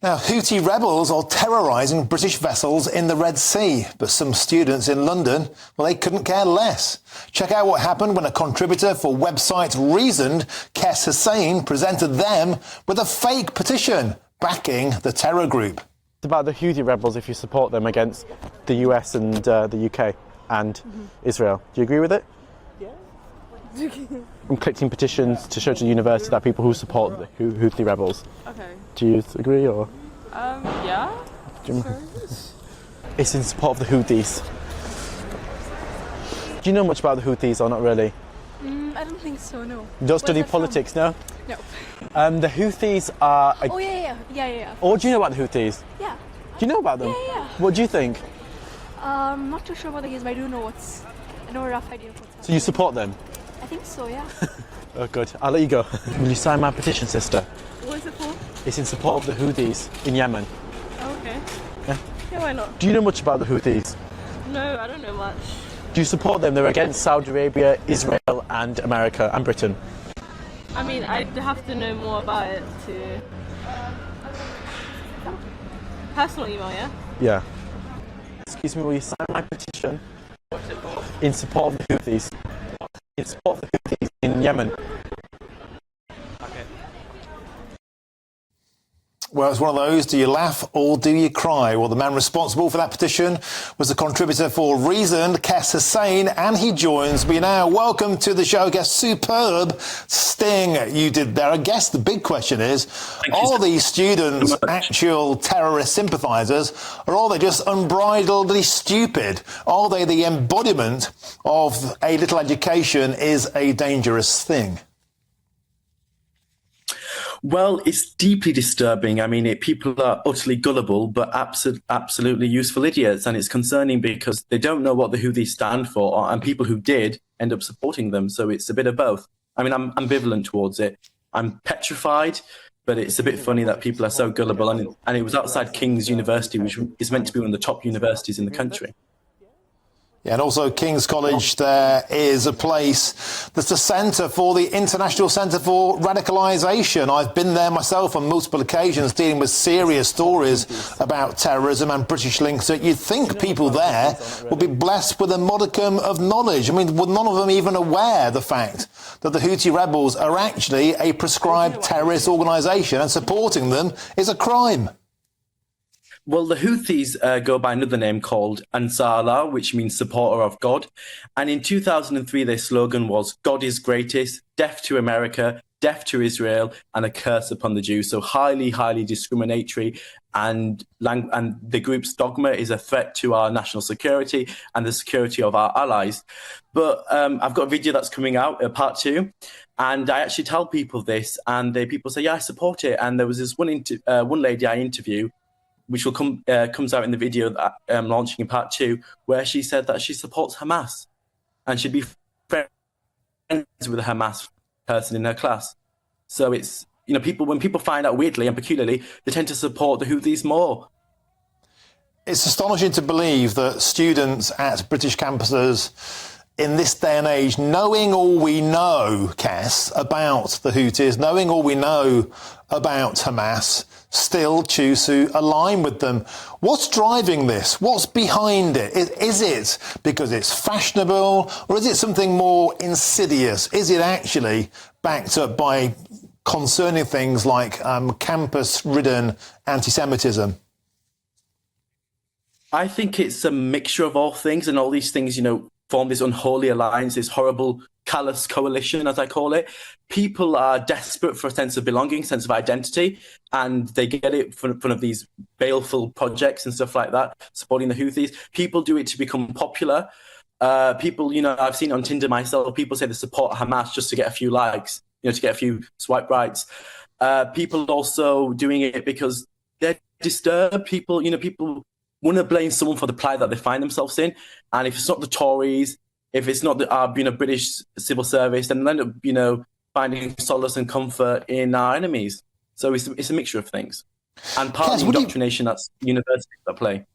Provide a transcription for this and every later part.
Now, Houthi rebels are terrorising British vessels in the Red Sea, but some students in London, well, they couldn't care less. Check out what happened when a contributor for website Reasoned, Qais Hussain, presented them with a fake petition backing the terror group. It's about the Houthi rebels if you support them against the US and the UK and Israel. Do you agree with it? Yeah. I'm collecting petitions to show to the university that people who support the Houthi rebels. Okay. Do you agree or? Yeah. Sure. It's in support of the Houthis. Do you know much about the Houthis or not really? I don't think so, no. You don't study politics, no? No. The Houthis are... Oh, yeah. What do you know about the Houthis? Yeah. Do you know about them? Yeah. What do you think? I'm not too sure about the case, but I do know I know a rough idea of what's happening. So you support them? I think so, yeah. Oh, good. I'll let you go. Will you sign my petition, sister? What is it for? It's in support of the Houthis in Yemen. Oh, okay. Yeah? Yeah, why not? Do you know much about the Houthis? No, I don't know much. Do you support them? They're against Saudi Arabia, Israel and America and Britain. I mean, I'd have to know more about it to... Personal email, yeah? Yeah. Excuse me, will you sign my petition in support of the Houthis? In support of the Houthis in Yemen. Well, it's one of those, do you laugh or do you cry? Well, the man responsible for that petition was the contributor for Reasoned, Qais Hussain, and he joins me now. Welcome to the show. I guess superb sting you did there. I guess the big question is, are these students actual terrorist sympathisers, or are they just unbridledly stupid? Are they the embodiment of a little education is a dangerous thing? Well, it's deeply disturbing. I mean, people are utterly gullible, but absolutely useful idiots. And it's concerning because they don't know what the Houthis stand for, and people who did end up supporting them. So it's a bit of both. I mean, I'm ambivalent towards it. I'm petrified, but it's a bit funny that people are so gullible. And it was outside King's University, which is meant to be one of the top universities in the country. Yeah, and also King's College there is a place that's a centre for the International Centre for Radicalisation. I've been there myself on multiple occasions dealing with serious stories about terrorism and British links. So you'd think people there would be blessed with a modicum of knowledge. I mean, were none of them even aware of the fact that the Houthi rebels are actually a prescribed terrorist organisation and supporting them is a crime? Well, the Houthis go by another name called Ansar, which means supporter of God. And in 2003, their slogan was, God is greatest, death to America, death to Israel, and a curse upon the Jews. So highly, highly discriminatory. And the group's dogma is a threat to our national security and the security of our allies. But I've got a video that's coming out, part 2. And I actually tell people this, and people say, yeah, I support it. And there was this one lady I interview, which will comes out in the video that I'm launching in part 2, where she said that she supports Hamas and she'd be friends with a Hamas person in her class. So it's, when people find out weirdly and peculiarly, they tend to support the Houthis more. It's astonishing to believe that students at British campuses in this day and age, knowing all we know, Qais, about the Houthis, knowing all we know about Hamas, still choose to align with them. What's driving this? What's behind it? Is it because it's fashionable, or is it something more insidious? Is it actually backed up by concerning things like campus-ridden anti-Semitism? I think it's a mixture of all things, and all these things, form this unholy alliance, this horrible, callous coalition, as I call it. People are desperate for a sense of belonging, sense of identity, and they get it in front of these baleful projects and stuff like that, supporting the Houthis. People do it to become popular. People, I've seen on Tinder myself, people say they support Hamas just to get a few likes, to get a few swipe rights. People also doing it because they're disturbed. People want to blame someone for the plight that they find themselves in. And if it's not the Tories, if it's not the British civil service, then they end up, finding solace and comfort in our enemies. So it's a mixture of things. And part of the indoctrination that's universities at play.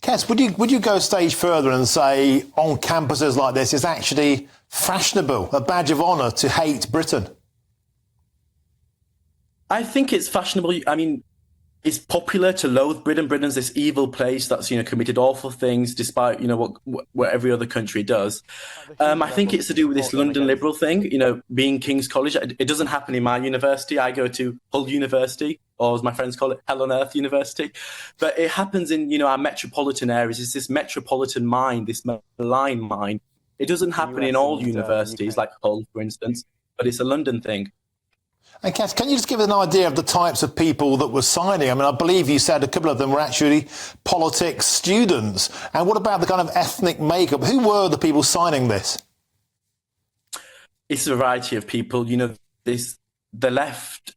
Qais, would you go a stage further and say on campuses like this it's actually fashionable, a badge of honour to hate Britain? I think it's fashionable. I mean, it's popular to loathe Britain. Britain's this evil place that's, committed awful things despite, what every other country does. I think it's to do with this London liberal thing, being King's College. It doesn't happen in my university. I go to Hull University, or as my friends call it, Hell on Earth University. But it happens in, our metropolitan areas. It's this metropolitan mind, this malign mind. It doesn't happen in all universities, like Hull, for instance, but it's a London thing. And Cass, can you just give us an idea of the types of people that were signing? I mean, I believe you said a couple of them were actually politics students. And what about the kind of ethnic makeup? Who were the people signing this? It's a variety of people. The left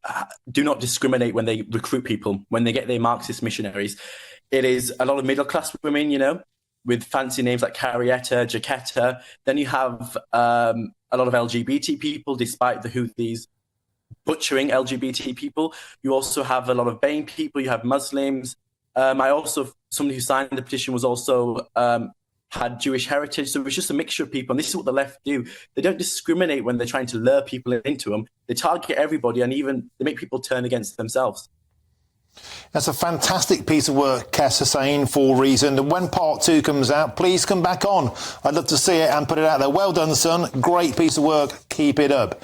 do not discriminate when they recruit people, when they get their Marxist missionaries. It is a lot of middle-class women, with fancy names like Carrietta, Jaquetta. Then you have a lot of LGBT people, despite the Houthis butchering LGBT people. You also have a lot of BAME people. You have Muslims. Somebody who signed the petition was also had Jewish heritage. So it was just a mixture of people. And this is what the left do. They don't discriminate when they're trying to lure people into them. They target everybody, and even they make people turn against themselves. That's a fantastic piece of work, Qais Hussain, for Reason. And when part 2 comes out, please come back on. I'd love to see it and put it out there. Well done, son. Great piece of work. Keep it up.